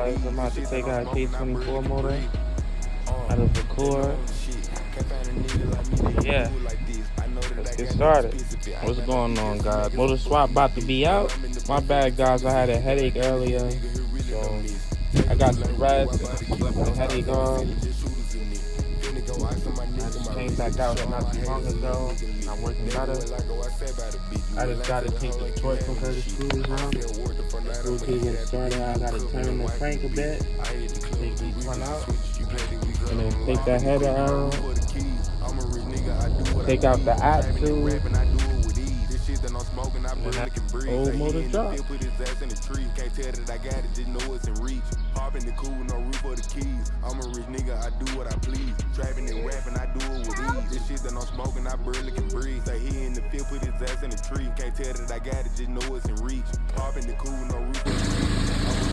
guys, I'm about to take out K24 motor out of Accord. Yeah, let's get started. What's going on, guys? Motor swap about to be out. My bad, guys, I had a headache earlier, so I got some rest, the headache off. I just came back out here not too long ago, and I'm working better. I just gotta take the torque converter screws out. We'll get started. I gotta turn the crank a bit, take each one out, and then take that header out, take out the axle, and that old motor drop. Hop in the cool, no roof for the keys. I'm a rich nigga, I do what I please. Trapping and rapping, I do it with ease. This shit that I'm smoking, I barely can breathe. Say he in the field, put his ass in the tree. Can't tell that I got it, just know it's in reach. Hop in the cool, no roof for the keys.